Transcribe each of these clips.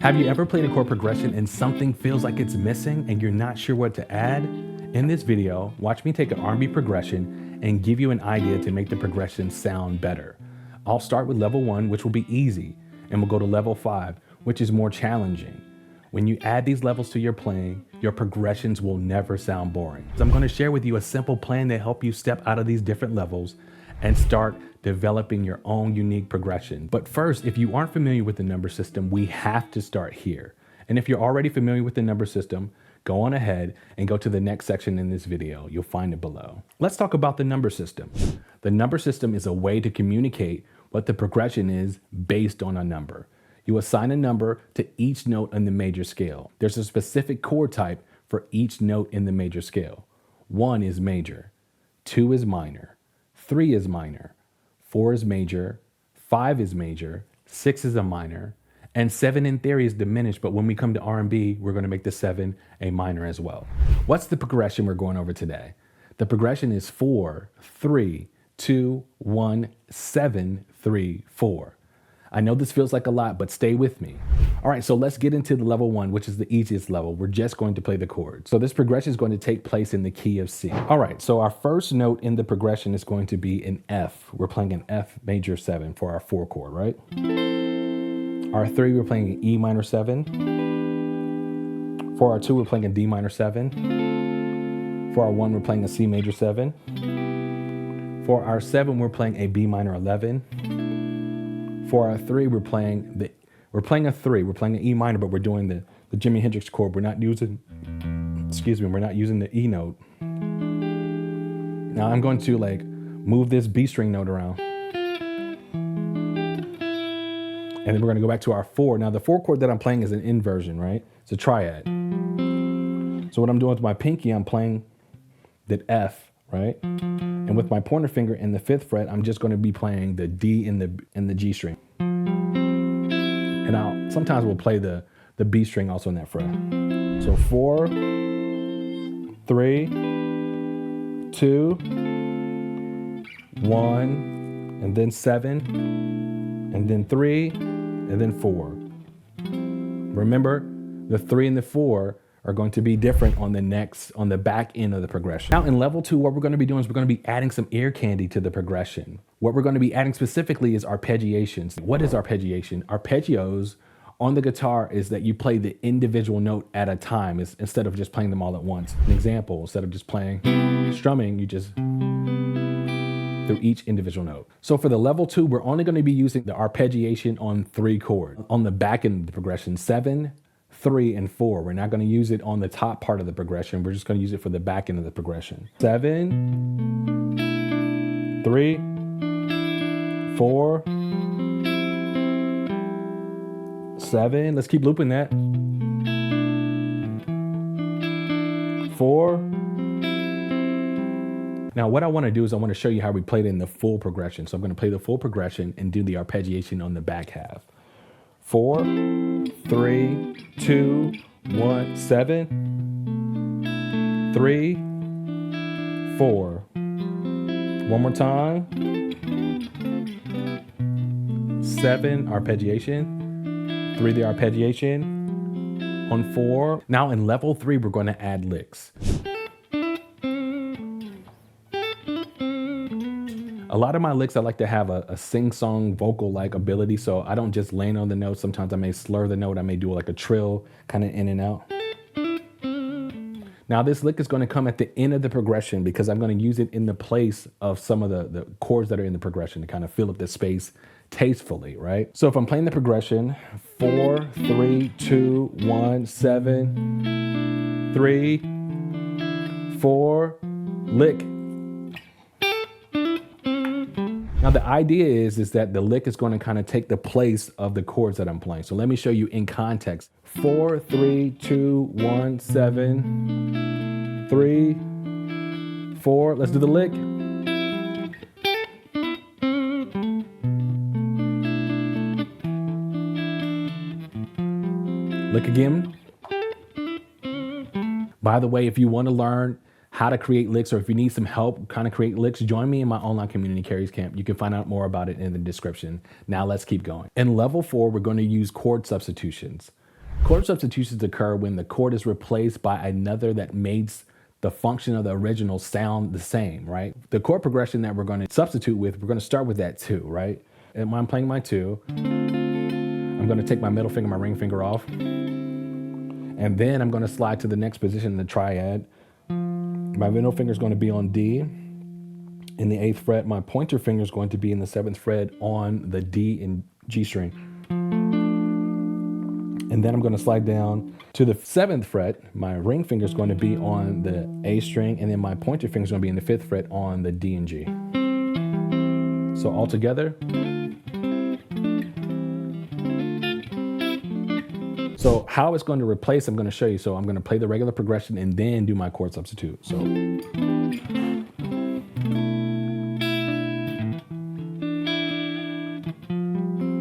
Have you ever played a chord progression and something feels like it's missing and you're not sure what to add? In this video, watch me take an R&B progression and give you an idea to make the progression sound better. I'll start with level 1, which will be easy, and we'll go to level 5, which is more challenging. When you add these levels to your playing, your progressions will never sound boring. So I'm going to share with you a simple plan to help you step out of these different levels and start developing your own unique progression. But first, if you aren't familiar with the number system, we have to start here. And if you're already familiar with the number system, go on ahead and go to the next section in this video. You'll find it below. Let's talk about the number system. The number system is a way to communicate what the progression is based on a number. You assign a number to each note on the major scale. There's a specific chord type for each note in the major scale. 1 is major, 2 is minor, 3 is minor, 4 is major, 5 is major, 6 is a minor, and 7 in theory is diminished, but when we come to R&B, we're gonna make the 7 a minor as well. What's the progression we're going over today? The progression is 4, 3, 2, 1, 7, 3, 4. I know this feels like a lot, but stay with me. All right, so let's get into the level 1, which is the easiest level. We're just going to play the chords. So this progression is going to take place in the key of C. All right, so our first note in the progression is going to be an F. We're playing an F major 7 for our 4 chord, right? Our 3, we're playing an E minor 7. For our 2, we're playing a D minor 7. For our 1, we're playing a C major 7. For our 7, we're playing a B minor 11. For our 3, we're playing a 3. We're playing an E minor, but we're doing the Jimi Hendrix chord. We're not using, we're not using the E note. Now I'm going to move this B string note around. And then we're going to go back to our 4. Now the 4 chord that I'm playing is an inversion, right? It's a triad. So what I'm doing with my pinky, I'm playing the F, right? And with my pointer finger in the 5th fret, I'm just going to be playing the D in the G string. And sometimes we'll play the B string also in that fret. So 4, 3, 2, 1, and then 7, and then 3, and then 4. Remember, the 3 and the 4 are going to be different on the back end of the progression. Now in level 2, what we're going to be doing is we're going to be adding some ear candy to the progression. What we're going to be adding specifically is arpeggiations. What is arpeggiation? Arpeggios on the guitar is that you play the individual note at a time instead of just playing them all at once. An example, instead of just playing strumming, you just through each individual note. So for the level 2, we're only going to be using the arpeggiation on 3 chords. On the back end of the progression, 7, 3, and 4. We're not going to use it on the top part of the progression. We're just going to use it for the back end of the progression. 7, 3, 4, 7. Let's keep looping that. 4. Now what I want to do is I want to show you how we played in the full progression. So I'm going to play the full progression and do the arpeggiation on the back half. 4, 3, 2, 1, 7, 3, 4. One more time. 7, arpeggiation. 3, the arpeggiation. On 4. Now in level 3, we're going to add licks. A lot of my licks, I like to have a sing-song vocal-like ability, so I don't just land on the note. Sometimes I may slur the note. I may do like a trill kind of in and out. Now this lick is going to come at the end of the progression because I'm going to use it in the place of some of the chords that are in the progression to kind of fill up the space tastefully, right? So if I'm playing the progression, 4, 3, 2, 1, 7, 3, 4, lick. Now the idea is that the lick is going to kind of take the place of the chords that I'm playing. So let me show you in context. 4, 3, 2, 1, 7, 3, 4. Let's do the lick. Lick again. By the way, if you want to learn how to create licks, or if you need some help kind of create licks, join me in my online community, Kerry's Camp. You can find out more about it in the description. Now let's keep going. In level 4, we're going to use chord substitutions. Chord substitutions occur when the chord is replaced by another that makes the function of the original sound the same, right? The chord progression that we're going to substitute with, we're going to start with that 2, right? And when I'm playing my 2, I'm going to take my middle finger, my ring finger off, and then I'm going to slide to the next position in the triad. My middle finger is going to be on D in the 8th fret. My pointer finger is going to be in the 7th fret on the D and G string. And then I'm going to slide down to the 7th fret. My ring finger is going to be on the A string, and then my pointer finger is going to be in the 5th fret on the D and G. So all together. So how it's going to replace, I'm going to show you. So I'm going to play the regular progression and then do my chord substitute. So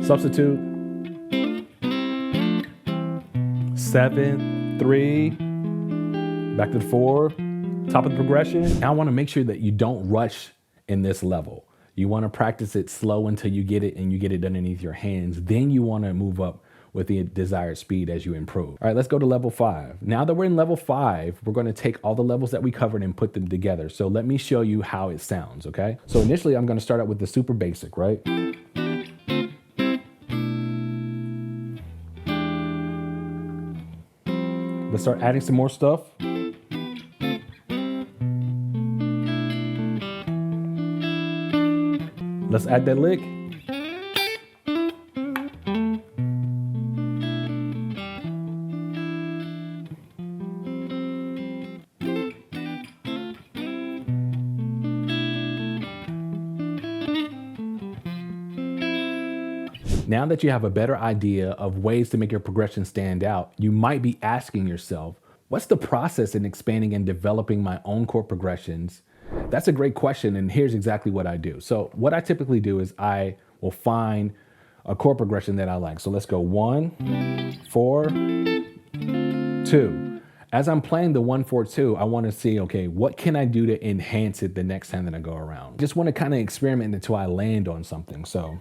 substitute, 7, 3, back to the 4, top of the progression. Now I want to make sure that you don't rush in this level. You want to practice it slow until you get it and you get it underneath your hands. Then you want to move up with the desired speed as you improve. All right, let's go to level 5. Now that we're in level 5, we're going to take all the levels that we covered and put them together. So let me show you how it sounds, okay? So initially I'm going to start out with the super basic, right? Let's start adding some more stuff. Let's add that lick. Now that you have a better idea of ways to make your progression stand out, you might be asking yourself, what's the process in expanding and developing my own chord progressions? That's a great question, and here's exactly what I do. So what I typically do is I will find a chord progression that I like. So let's go 1, 4, 2. As I'm playing the 1, 4, 2, I want to see, okay, what can I do to enhance it the next time that I go around? Just want to kind of experiment until I land on something. So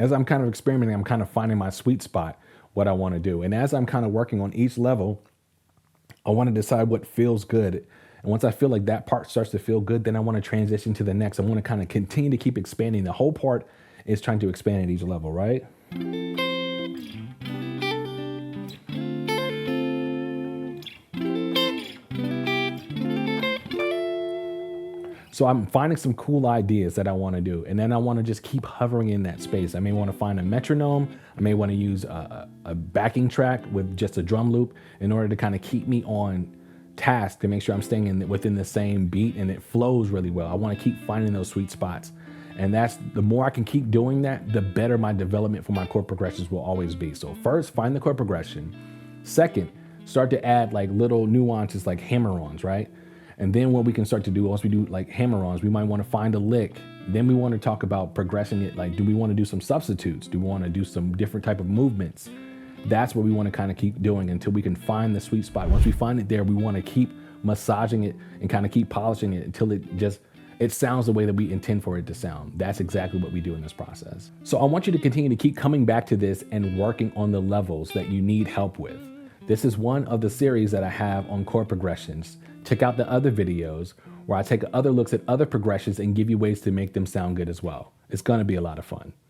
as I'm kind of experimenting, I'm kind of finding my sweet spot, what I want to do. And as I'm kind of working on each level, I want to decide what feels good. And once I feel like that part starts to feel good, then I want to transition to the next. I want to kind of continue to keep expanding. The whole part is trying to expand at each level, right? So I'm finding some cool ideas that I want to do. And then I want to just keep hovering in that space. I may want to find a metronome. I may want to use a backing track with just a drum loop in order to kind of keep me on task to make sure I'm staying within the same beat and it flows really well. I want to keep finding those sweet spots. And that's the more I can keep doing that, the better my development for my chord progressions will always be. So first, find the chord progression. Second, start to add like little nuances like hammer-ons, right? And then what we can start to do, once we do like hammer-ons, we might want to find a lick. Then we want to talk about progressing it. Like, do we want to do some substitutes? Do we want to do some different type of movements? That's what we want to kind of keep doing until we can find the sweet spot. Once we find it there, we want to keep massaging it and kind of keep polishing it until it sounds the way that we intend for it to sound. That's exactly what we do in this process. So I want you to continue to keep coming back to this and working on the levels that you need help with. This is one of the series that I have on chord progressions. Check out the other videos where I take other looks at other progressions and give you ways to make them sound good as well. It's going to be a lot of fun.